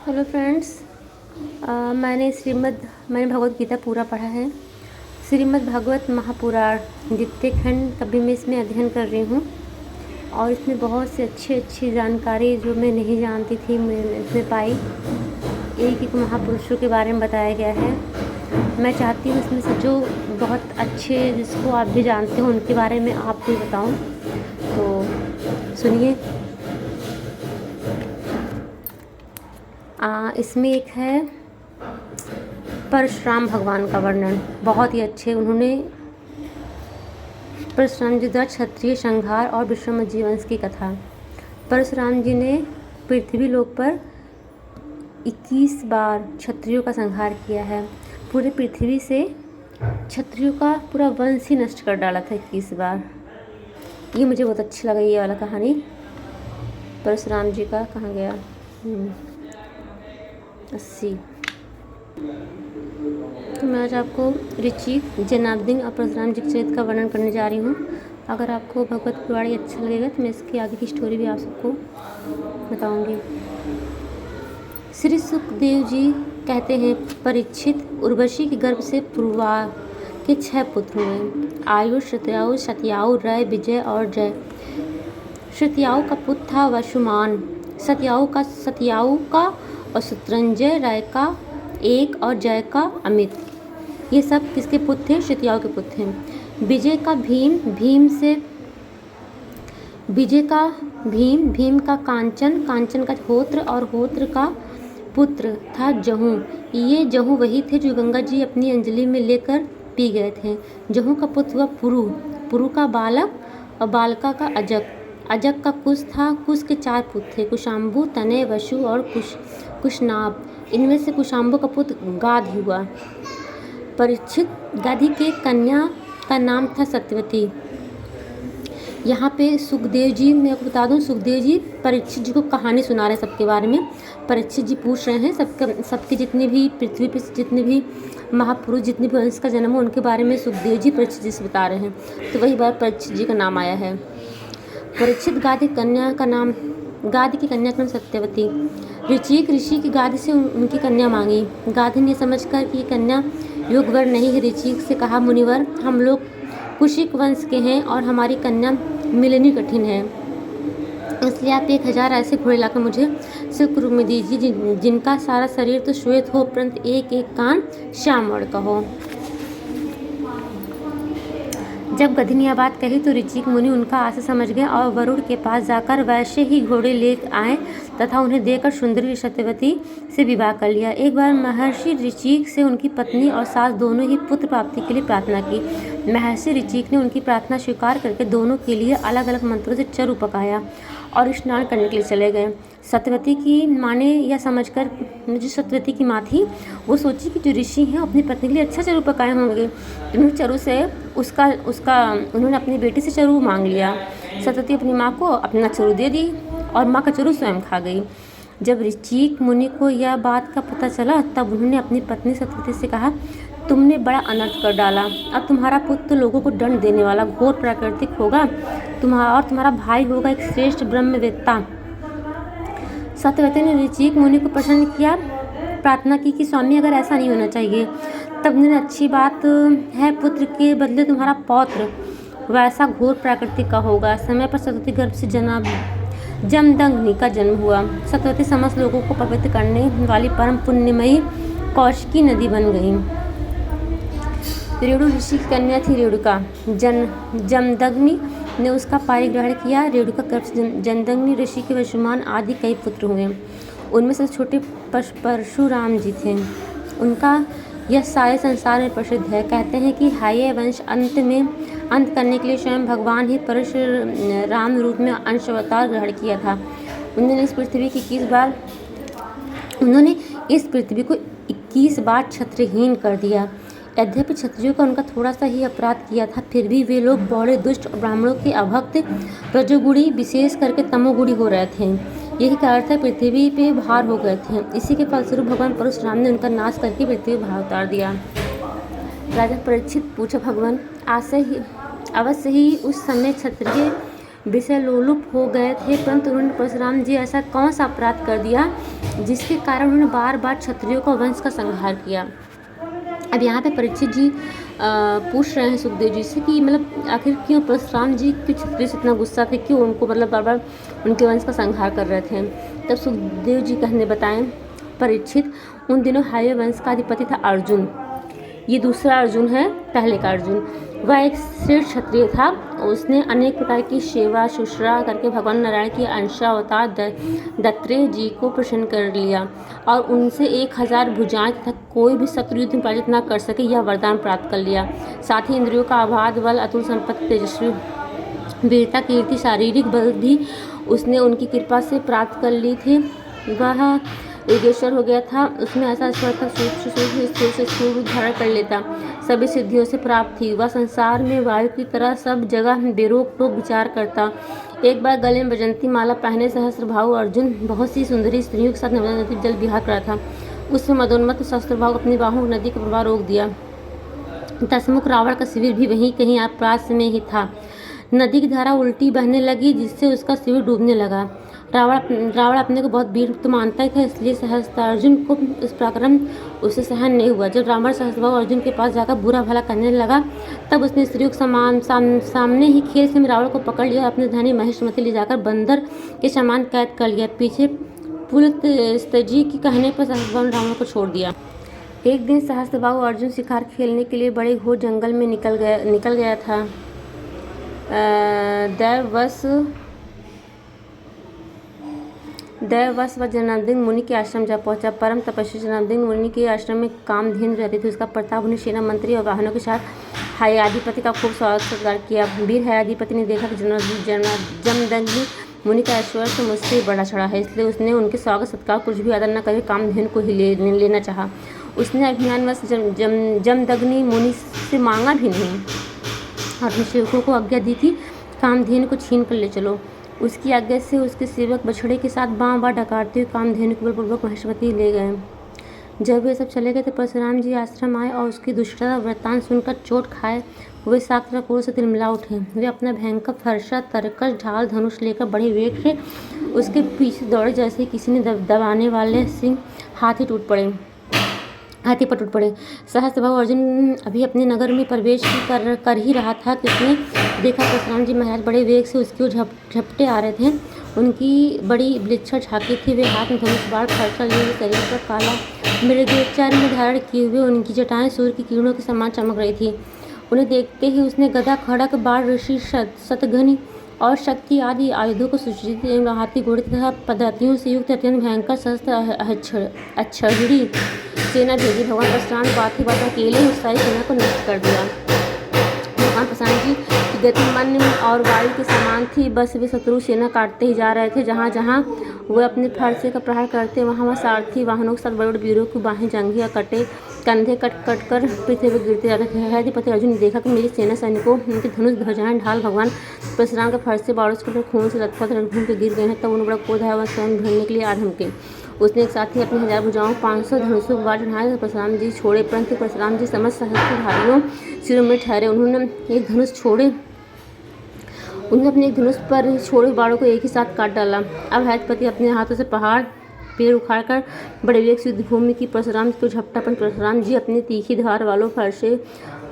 Hello friends. मैंने भगवत गीता पूरा पढ़ा है। श्रीमद् भागवत महापुराण द्वितीय खंड कभी मैं इसमें अध्ययन कर रही हूँ और इसमें बहुत से अच्छी जानकारी जो मैं नहीं जानती थी मैंने इसमें पाई। एक महापुरुषों के बारे में बताया गया है। मैं चाहती हूँ इसमें से जो बहुत अच्छे जिसको आप भी जानते हो उनके बारे में आपको भी बताऊँ, तो सुनिए। इसमें एक है परशुराम भगवान का वर्णन, बहुत ही अच्छे। उन्होंने परशुराम जी द्वारा क्षत्रिय संहार और विश्वामित्र वंश की कथा। परशुराम जी ने पृथ्वी लोक पर 21 बार क्षत्रियों का संहार किया है। पूरे पृथ्वी से क्षत्रियों का पूरा वंश ही नष्ट कर डाला था 21 बार। ये मुझे बहुत अच्छा लगा ये वाला कहानी। परशुराम जी का कहाँ गया 80। तो मैं आज आपको ऋचिक, जनार्दन और परशुराम जी के चरित्र का वर्णन करने जा रही हूँ। अगर आपको भगवत पुराण अच्छा लगेगा तो मैं इसकी आगे की स्टोरी भी आप सबको बताऊँगी। श्री सुखदेव जी कहते हैं, परीक्षित, उर्वशी के गर्भ से पूर्वा के 6 पुत्र हुए। आयुष, सत्यायु, सत्यायु, रय, विजय और जय। सत्यायु का पुत्र था वसुमान, सत्यायु का और शत्रुंजय, राय का एक और जय का अमित। ये सब किसके पुत्र थे? सत्यायु के पुत्र थे। विजय का भीम का कांचन का होत्र और होत्र का पुत्र था जहू। ये जहू वही थे जो गंगा जी अपनी अंजलि में लेकर पी गए थे। जहू का पुत्र हुआ पुरु का बालक और बालका का अजक का कुश था। कुश के 4 पुत्र थे, कुशाम्बु, तनय, वसु और कुशनाभ। इनमें से कुशाम्बु का पुत्र गाधी हुआ। परीक्षित गाधी के कन्या का नाम था सत्यवती। यहाँ पे सुखदेव जी, मैं आपको बता दूँ, सुखदेव जी परीक्षित जी को कहानी सुना रहे हैं सबके बारे में। परीक्षित जी पूछ रहे हैं सबके जितने भी पृथ्वी पर जितने भी महापुरुष, जितने भी वंश का जन्म हो उनके बारे में सुखदेव जी परीक्षित जी से बता रहे हैं। तो वही बार परीक्षित जी का नाम आया है। परीक्षित गाधी की कन्या का नाम सत्यवती। ऋचिक ऋषि की गाधी से उनकी कन्या मांगी। गाधी ने समझकर कि ये कन्या योग्यवर नहीं है, ऋचिक से कहा, मुनिवर, हम लोग कुशिक वंश के हैं और हमारी कन्या मिलनी कठिन है, इसलिए आप 1000 ऐसे घोड़े लाकर मुझे शुक्र रूप में दीजिए जिनका सारा शरीर तो श्वेत हो परंतु एक एक कान श्याम वर्ण का हो। जब गधी ने यह बात कही तो ऋचिक मुनि उनका आशा समझ गए और वरुण के पास जाकर वैसे ही घोड़े ले आए तथा उन्हें देकर सुंदरी सत्यवती से विवाह कर लिया। एक बार महर्षि ऋचिक से उनकी पत्नी और सास दोनों ही पुत्र प्राप्ति के लिए प्रार्थना की। महर्षि ऋचिक ने उनकी प्रार्थना स्वीकार करके दोनों के लिए अलग अलग मंत्रों से चरु पकाया और स्नान करने के लिए चले गए। सत्यवती की माँ ने यह समझकर, जो सत्यवती की माँ थी, वो सोची कि जो ऋषि हैं अपनी पत्नी के लिए अच्छा चरु पकाए होंगे। उन्होंने चरु से उन्होंने अपनी बेटी से चरु मांग लिया। सत्यवती अपनी माँ को अपना चरु दे दी और माँ का चरु स्वयं खा गई। जब ऋचिक मुनि को यह बात का पता चला तब उन्होंने अपनी पत्नी सत्यवती से कहा, तुमने बड़ा अनर्थ कर डाला। अब तुम्हारा पुत्र लोगों को दंड देने वाला घोर प्राकृतिक होगा, तुम्हारा भाई होगा एक श्रेष्ठ ब्रह्मवेत्ता। सत्यवती ने ऋचिक मुनि को प्रसन्न किया, प्रार्थना की कि स्वामी अगर ऐसा नहीं होना चाहिए। तब उन्होंने, अच्छी बात है, पुत्र के बदले तुम्हारा पौत्र वैसा घोर प्राकृतिक का होगा। समय पर सत्यवती गर्भ से जमदग्नि का जन्म हुआ। सत्यवती समस्त लोगों को पवित्र करने वाली परम पुण्यमयी कौशिकी नदी बन गई। रेणु ऋषि की कन्या थी रेणुका। जमदग्नि ने उसका पारिग्रहण किया। रेणुका गर्भ से जमदग्नि ऋषि के वसुमान आदि कई पुत्र हुए। उनमें से छोटे परशुराम जी थे। उनका यह सारे संसार में प्रसिद्ध है। कहते हैं कि हाय वंश अंत करने के लिए स्वयं भगवान ही परशुराम रूप में अंश अवतार ग्रहण किया था। उन्होंने इस पृथ्वी को 21 बार क्षत्रहीन कर दिया। यद्यपि क्षत्रियों का उनका थोड़ा सा ही अपराध किया था, फिर भी वे लोग बौड़े, दुष्ट और ब्राह्मणों के अभक्त, रजोगुणी, विशेष करके तमोगुणी हो रहे थे। यही कारण था पृथ्वी पे भार हो गए थे। इसी के फलस्वरूप भगवान परशुराम ने उनका नाश करके पृथ्वी पर भार उतार दिया। राजा परीक्षित पूछा, भगवान अवश्य ही उस समय क्षत्रिय विषय लोलुप हो गए थे, परंतु उन्होंने परशुराम जी ऐसा कौन सा अपराध कर दिया जिसके कारण उन्होंने बार बार क्षत्रियों का वंश का संहार किया। अब यहाँ पे परीक्षित जी पूछ रहे हैं सुखदेव जी से कि मतलब आखिर क्यों परशुराम जी क्यों क्षत्रिय से इतना गुस्सा थे, क्यों उनको मतलब बार बार उनके वंश का संहार कर रहे थे। तब सुखदेव जी कहने बताएं, परीक्षित, उन दिनों हार्य वंश का अधिपति था अर्जुन। ये दूसरा अर्जुन है, पहले का अर्जुन। वह एक श्रेष्ठ क्षत्रिय था। उसने अनेक प्रकार की सेवा शुश्रूषा करके भगवान नारायण की अंशावतार दत्तात्रेय जी को प्रसन्न कर लिया और उनसे 1000 भुजाएं तथा कोई भी शत्रु युद्ध में पराजित न कर सके यह वरदान प्राप्त कर लिया। साथ ही इंद्रियों का अबाध बल, अतुल संपत्ति, तेजस्वी वीरता, कीर्ति, शारीरिक बल भी उसने उनकी कृपा से प्राप्त कर ली थी। वह योगेश्वर हो गया था। उसमें ऐसा स्वर था, स्थिर से स्थूल रूप धारण कर लेता, सभी सिद्धियों से प्राप्त थी। वह संसार में वायु की तरह सब जगह बेरोक टोक विचार करता। एक बार गले में वैजयंती माला पहने सहस्त्रभाव अर्जुन बहुत सी सुंदरी स्त्रियों के साथ नर्मदा नदी जल विहार कर रहा था। उसमें मदोन्मत्त सहस्त्रभाव अपनी बाहों नदी का प्रवाह रोक दिया। दशमुख रावण का शिविर भी वहीं कहीं आसपास में ही था। नदी की धारा उल्टी बहने लगी, जिससे उसका शिविर डूबने लगा। रावण अपने को बहुत वीर तो मानता ही था, इसलिए सहस्त्रार्जुन को इस पराक्रम उससे सहन नहीं हुआ। जब रावण सहस्त्रभाव अर्जुन के पास जाकर बुरा भला करने लगा, तब उसने स्त्रियों के सामने ही खेल से रावण को पकड़ लिया और अपने धनी महेशमती ले जाकर बंदर के समान कैद कर लिया। पीछे पुलस्त्य के कहने पर सहस्त्रभाव ने रावण को छोड़ दिया। एक दिन सहस्त्रभाव अर्जुन शिकार खेलने के लिए बड़े घोर जंगल में निकल गया था। दैववश वह जनार्दन मुनि के आश्रम जा पहुंचा। परम तपस्वी जनार्दन मुनि के आश्रम में कामधेनु रहती थी। उसका प्रताप उन्हें सेना मंत्री और वाहनों के साथ हयाधिपति का खूब स्वागत सत्कार किया। वीर हयाधिपति ने देखा कि जमदग्नि मुनि का ऐश्वर्य तो मुझसे बड़ा चढ़ा है, इसलिए उसने उनके स्वागत सत्कार कुछ भी आदर न करके कामधेनु को ही लेना चाहा। उसने अभिमानवश जमदग्नि मुनि से मांगा भी नहीं और अपने सेवकों को आज्ञा दी कि कामधेनु को छीन कर ले चलो। उसकी आज्ञा से उसके सेवक बछड़े के साथ बाँ डकारते हुए कामधेनु को बलपूर्वक महेशमती ले गए। जब वे सब चले गए तो परशुराम जी आश्रम आए और उसकी दुष्टता वृत्तांत सुनकर चोट खाए वे सात क्रोध से तिलमिला उठे। वे अपना भयंकर फरसा, तरकश, ढाल, धनुष लेकर बड़े वेग से उसके पीछे दौड़े, जैसे किसी ने दबाने वाले सिंह हाथी पर टूट पड़े। सहस्त्रभाव अर्जुन अभी अपने नगर में प्रवेश कर ही रहा था कि उसने देखा परशुराम जी महाराज बड़े वेग से उसकी ओर झपटे आ रहे थे। उनकी बड़ी विलक्षण झांकी थी। वे हाथ में धनुष बाण फरसा लिए शरीर पर काला मृगोच्चार में धारण किए हुए, उनकी जटाएं सूर्य की किरणों के समान चमक रही थी। उन्हें देखते ही उसने गदा, खड़ग, बाण, ऋषि, शतघ्नी और शक्ति आदि आयुधों को सुसज्जित हाथी, घोड़े तथा पदातियों से युक्त अत्यंत भयंकर शस्त्र अच्छड़ी सेना भेजी। भगवान परशुराम बात अकेले ही उस सारी सेना को नष्ट कर दिया। भगवान परशुराम जी की गति मन और वायु के समान थी। बस वे शत्रु सेना काटते ही जा रहे थे। जहाँ जहाँ वे अपने फरसे का प्रहार करते वहाँ सारथी वाहनों के साथ बड़े बड़े वीरों की बाहें, जंघियाँ, कंधे कट कर पृथ्वी पर गिरते जाते थे। हयाधिपति अर्जुन ने देखा कि मेरी सेना सैनिकों उनके धनुष, ध्वजाएं, ढाल भगवान परशुराम के फरसे बाड़ों से खून से लथपथ रणभूमि पर गिर गए हैं। तब उन्हें बड़ा क्रोध आया। वह स्वयं भिड़ने के लिए आ धमके। उसने एक साथ ही अपनी 1000 भुजाओं 500 धनुषों को बाढ़ चढ़ाए। परशुराम जी छोड़े, परंतु परशुराम जी समस्त सहस्त्रधारियों शिरों में ठहरे। उन्होंने अपने एक धनुष पर छोड़े बाणों को एक ही साथ काट डाला। अब हयाधिपति अपने हाथों से पहाड़ पेड़ उखाड़कर बड़े वेग से युद्ध भूमि की परशुराम को झपटा, पर परशुराम जी अपने तीखी धार वालों फरसे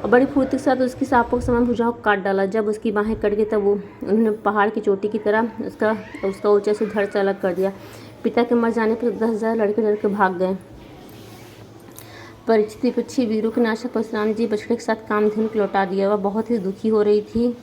और बड़ी फुर्ती के साथ उसकी सांपों के समान भुजाओं को काट डाला। जब उसकी बाहें कट गई तब उन्होंने पहाड़ की चोटी की तरह उसका ऊंचा से धड़ से अलग कर दिया। पिता के मर जाने पर 10,000 लड़के डर के भाग गए। परीक्षित विपक्षी वीरों के नाशक परशुराम जी बछड़े के साथ कामधेनु को लौटा दिया। वह बहुत ही दुखी हो रही थी।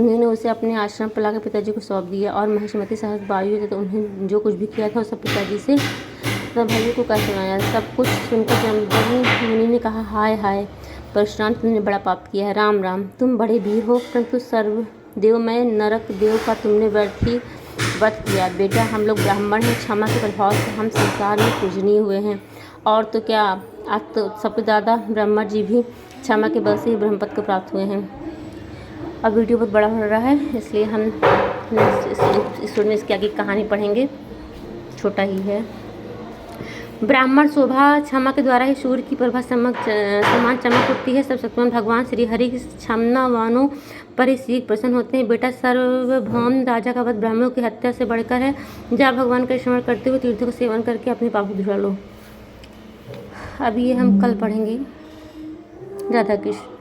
उन्होंने उसे अपने आश्रम पर लाकर पिताजी को सौंप दिया और महेशमती सहस्त्र वायु तो उन्हें जो कुछ भी किया था सब पिताजी से सब भाइयों को कह सुनाया। सब कुछ सुनकर जमदग्नि मुनि ने कहा, हाय हाय परशुराम, तुमने बड़ा पाप किया है। राम राम, तुम बड़े वीर हो, परंतु सर्वदेवमय नरक देव का तुमने व्रत किया। बेटा, हम लोग ब्राह्मण हैं, क्षमा के प्रभाव से हम संसार में पूजनीय हुए हैं। और तो क्या, आज तो सबके दादा ब्रह्मा जी भी क्षमा के बल से ही ब्रह्मपद को प्राप्त हुए हैं। अब वीडियो बहुत बड़ा हो रहा है, इसलिए हम इस में इसकी आगे कहानी पढ़ेंगे, छोटा ही है। ब्राह्मण शोभा क्षमा के द्वारा ही सूर्य की प्रभा समान चमक उठती है। सब शक्तिमान भगवान श्री हरि क्षमतावानों पर ही शीघ्र प्रसन्न होते हैं। बेटा, सार्वभौम राजा का वध ब्राह्मणों की हत्या से बढ़कर है। जब भगवान का स्मरण करते हुए तीर्थों का सेवन करके अपने पाप को धुला लो। अब ये हम कल पढ़ेंगे। राधा कृष्ण।